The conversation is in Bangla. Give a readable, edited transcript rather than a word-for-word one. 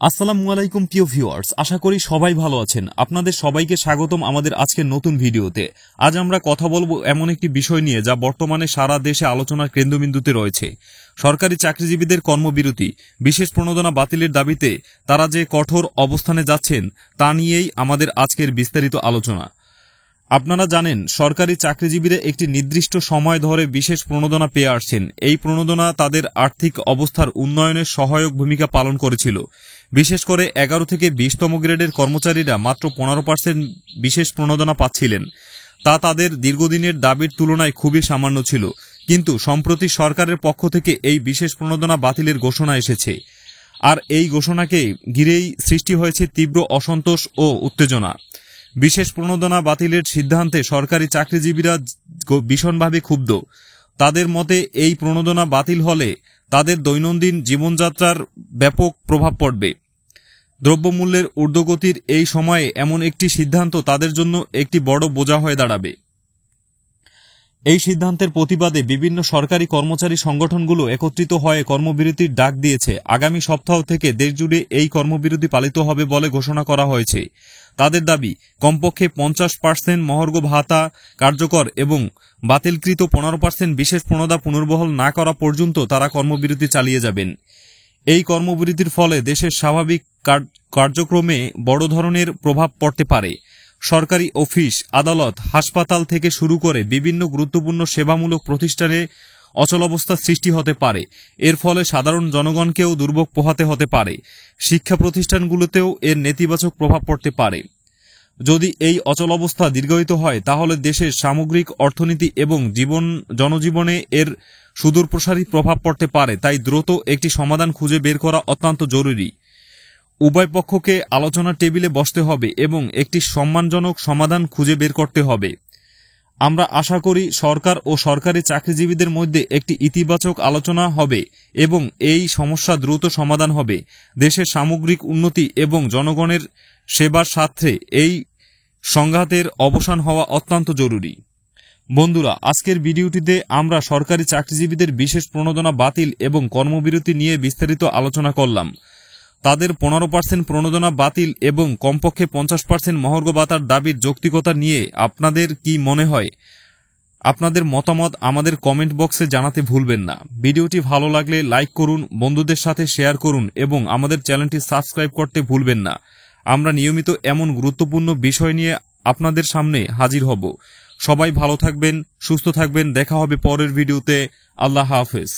আসসালামু আলাইকুম প্রিয় ভিউয়ার্স, আশা করি সবাই ভালো আছেন। আপনাদের সবাইকে স্বাগতম আমাদের আজকের নতুন ভিডিওতে। আজ আমরা কথা বলবো এমন একটি বিষয় নিয়ে যা বর্তমানে সারা দেশে আলোচনার কেন্দ্রবিন্দুতে রয়েছে। সরকারি চাকরিজীবীদের কর্মবিরতি, বিশেষ প্রণোদনা বাতিলের দাবিতে তারা যে কঠোর অবস্থানে যাচ্ছেন তা নিয়েই আমাদের আজকের বিস্তারিত আলোচনা। আপনারা জানেন, সরকারি চাকরিজীবীরা একটি নির্দিষ্ট সময় ধরে বিশেষ প্রণোদনা পেয়ে আসছেন। এই প্রণোদনা তাদের আর্থিক অবস্থার উন্নয়নে সহায়ক ভূমিকা পালন করেছিল। বিশেষ করে 11 থেকে 20তম গ্রেডের কর্মচারীরা মাত্র 15% বিশেষ প্রণোদনা পাচ্ছিলেন। তা তাদের দীর্ঘদিনের দাবির তুলনায় খুবই সামান্য ছিল। কিন্তু সম্প্রতি সরকারের পক্ষ থেকে এই বিশেষ প্রণোদনা বাতিলের ঘোষণা এসেছে। আর এই ঘোষণাকে ঘিরেই সৃষ্টি হয়েছে তীব্র অসন্তোষ ও উত্তেজনা। বিশেষ প্রণোদনা বাতিলের সিদ্ধান্তে সরকারি চাকরিজীবীরা ভীষণভাবে ক্ষুব্ধ। তাদের মতে এই প্রণোদনা বাতিল হলে তাদের দৈনন্দিন জীবনযাত্রার ব্যাপক প্রভাব পড়বে। দ্রব্যমূল্যের ঊর্ধ্বগতির এই সময়ে এমন একটি সিদ্ধান্ত তাদের জন্য একটি বড় বোঝা হয়ে দাঁড়াবে। এই সিদ্ধান্তের প্রতিবাদে বিভিন্ন সরকারি কর্মচারী সংগঠনগুলো একত্রিত হয়ে কর্মবিরতির ডাক দিয়েছে। আগামী সপ্তাহ থেকে দেশজুড়ে এই কর্মবিরতি পালিত হবে বলে ঘোষণা করা হয়েছে। তাদের দাবি, কমপক্ষে 50% মহার্ঘ ভাতা কার্যকর এবং বাতিলকৃত 15% বিশেষ প্রণোদনা পুনর্বহাল না করা পর্যন্ত তারা কর্মবিরতি চালিয়ে যাবেন। এই কর্মবিরতির ফলে দেশের স্বাভাবিক কার্যক্রমে বড় ধরনের প্রভাব পড়তে পারে। সরকারি অফিস, আদালত, হাসপাতাল থেকে শুরু করে বিভিন্ন গুরুত্বপূর্ণ সেবামূলক প্রতিষ্ঠানে অচলাবস্থা সৃষ্টি হতে পারে। এর ফলে সাধারণ জনগণকেও দুর্ভোগ পোহাতে হতে পারে। শিক্ষা প্রতিষ্ঠানগুলোতেও এর নেতিবাচক প্রভাব পড়তে পারে। যদি এই অচলাবস্থা দীর্ঘায়িত হয় তাহলে দেশের সামগ্রিক অর্থনীতি এবং জনজীবনে এর সুদূরপ্রসারী প্রভাব পড়তে পারে। তাই দ্রুত একটি সমাধান খুঁজে বের করা অত্যন্ত জরুরি। উভয় পক্ষকে আলোচনার টেবিলে বসতে হবে এবং একটি সম্মানজনক সমাধান খুঁজে বের করতে হবে। আমরা আশা করি সরকার ও সরকারি চাকরিজীবীদের মধ্যে একটি ইতিবাচক আলোচনা হবে এবং এই সমস্যা দ্রুত সমাধান হবে। দেশের সামগ্রিক উন্নতি এবং জনগণের সেবার স্বার্থে এই সংঘাতের অবসান হওয়া অত্যন্ত জরুরি। বন্ধুরা, আজকের ভিডিওটিতে আমরা সরকারি চাকরিজীবীদের বিশেষ প্রণোদনা বাতিল এবং কর্মবিরতি নিয়ে বিস্তারিত আলোচনা করলাম। তাদের 15% প্রণোদনা বাতিল এবং কমপক্ষে 50% মহার্ঘ ভাতার দাবির যৌক্তিকতা নিয়ে আপনাদের কি মনে হয়? আপনাদের মতামত আমাদের কমেন্ট বক্সে জানাতে ভুলবেন না। ভিডিওটি ভালো লাগলে লাইক করুন, বন্ধুদের সাথে শেয়ার করুন এবং আমাদের চ্যানেলটি সাবস্ক্রাইব করতে ভুলবেন না। আমরা নিয়মিত এমন গুরুত্বপূর্ণ বিষয় নিয়ে আপনাদের সামনে হাজির হব। সবাই ভালো থাকবেন, সুস্থ থাকবেন। দেখা হবে পরের ভিডিওতে। আল্লাহ হাফেজ।